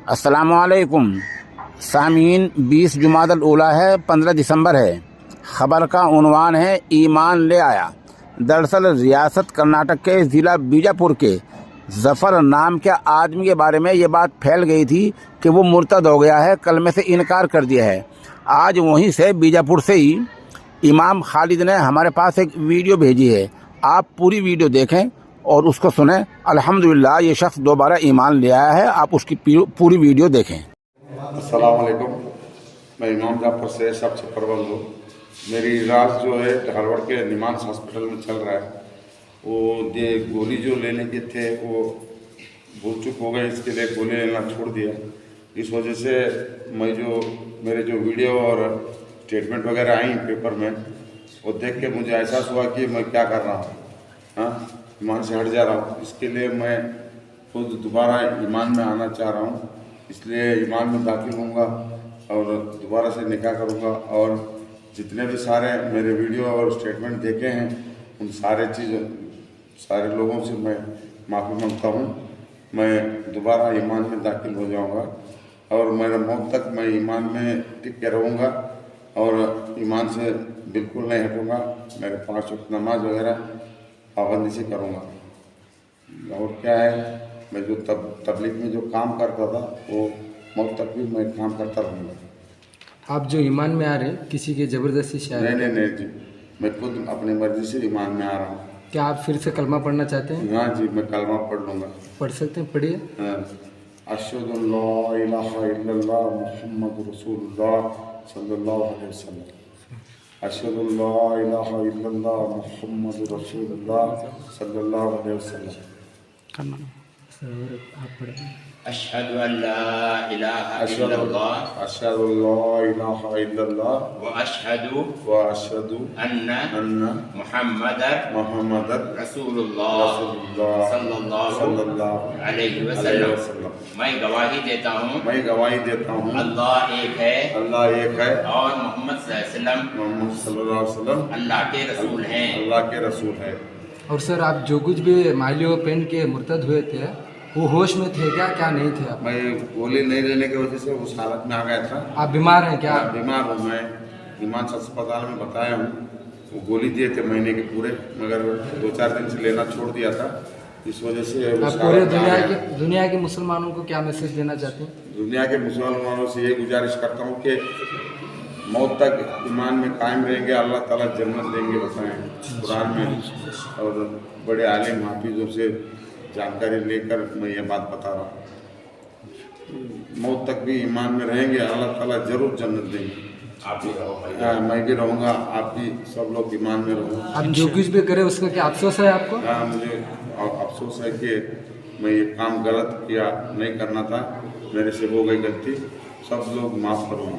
अस्सलामुअलैकुम सामीन। 20 जुमादल उला है, 15 दिसंबर है। ख़बर का उन्वान है ईमान ले आया। दरअसल रियासत कर्नाटक के ज़िला बीजापुर के ज़फ़र नाम के आदमी के बारे में ये बात फैल गई थी कि वो मुर्तद हो गया है, कलमे से इनकार कर दिया है। आज वहीं से बीजापुर से ही इमाम खालिद ने हमारे पास एक वीडियो भेजी है। आप पूरी वीडियो देखें और उसको सुने। अल्हम्दुलिल्लाह ये शख्स दोबारा ईमान ले आया है। आप उसकी पूरी वीडियो देखें। अस्सलाम वालेकुम। मैं इमाम जाफर से सबसे परवल हूँ। मेरी इलाज जो है धारवाड़ के निमांस हॉस्पिटल में चल रहा है। वो ये गोली जो लेने के थे वो भूल चुक हो गए, इसके लिए गोली लेना छोड़ दिया। इस वजह से मेरे जो वीडियो और स्टेटमेंट वगैरह आई पेपर में, वो देख के मुझे एहसास हुआ कि मैं क्या कर रहा हूँ, हाँ, ईमान से हट जा रहा हूँ। इसके लिए मैं खुद दोबारा ईमान में आना चाह रहा हूँ। इसलिए ईमान में दाखिल होऊंगा और दोबारा से निकाह करूँगा। और जितने भी सारे मेरे वीडियो और स्टेटमेंट देखे हैं उन सारे लोगों से मैं माफ़ी मांगता हूँ। मैं दोबारा ईमान में दाखिल हो जाऊँगा और मेरे मौत तक मैं ईमान में टिक के रहूँगा और ईमान से बिल्कुल नहीं हटूँगा। मेरे 5 वक्त नमाज वगैरह पाबंदी से करूँगा। और क्या है, मैं जो तबलीग में जो काम करता था वो मौत तक भी मैं काम करता रहूँगा। आप जो ईमान में आ रहे हैं किसी के ज़बरदस्ती से आ रहे हैं? नहीं जी, मैं खुद अपनी मर्जी से ईमान में आ रहा हूँ। क्या आप फिर से कलमा पढ़ना चाहते हैं? हाँ जी, मैं कलमा पढ़ लूँगा। पढ़ सकते हैं, पढ़िए। अशहदु अल्ला इलाहा इल्लल्लाह मुहम्मद रसूलुल्लाह सल्लल्लाहु अलैहि वसल्लम। अशहदु अल्ला इलाहा इल्लल्लाह मुहम्मद रसूलुल्लाह सल्लल्लाहु अलैहि वसल्लम। आप पढ़ें। अशहदु अल्ला इलाहा इल्लल्लाह अशहदु अल्ला इलाहा इल्लल्लाह व अशहदु अन्ना मुहम्मदर रसूलुल्लाह सल्लल्लाहु अलैहि वसल्लम। मैं गवाही देता हूँ अल्लाह एक है और मोहम्मद सल्लल्लाहु अलैहि वसल्लम अल्लाह के रसूल हैं। और सर, आप जो कुछ भी मालियो पेन के मुर्तद हुए थे वो होश में थे क्या नहीं थे आप? मैं गोली नहीं लेने की वजह से उस हालत में आ गया था। आप बीमार हैं क्या? बीमार हूँ मैं। निमांस अस्पताल में बताया हूँ। वो गोली दिए थे महीने के पूरे, मगर 2-4 दिन से लेना छोड़ दिया था। इस वजह से आप पूरे दुनिया के मुसलमानों को क्या मैसेज देना चाहते हैं? दुनिया के मुसलमानों से ये गुजारिश करता हूँ कि मौत तक ईमान में कायम रहेंगे, अल्लाह ताला जन्नत देंगे बताएं कुरान में। और बड़े आलिम हाफिज़ों से जानकारी लेकर मैं ये बात बता रहा हूँ। मौत तक भी ईमान में रहेंगे, अल्लाह ताला जरूर जन्नत देंगे। आप भी रहो भाई। हाँ, मैं भी रहूँगा, आप भी सब लोग ईमान में रहो। आप जो कुछ भी करें उसका क्या अफसोस है आपको? हाँ, मुझे अफसोस है कि मैं ये काम गलत किया, नहीं करना था, मेरे से हो गई गलती। सब लोग माफ़ करूँगा।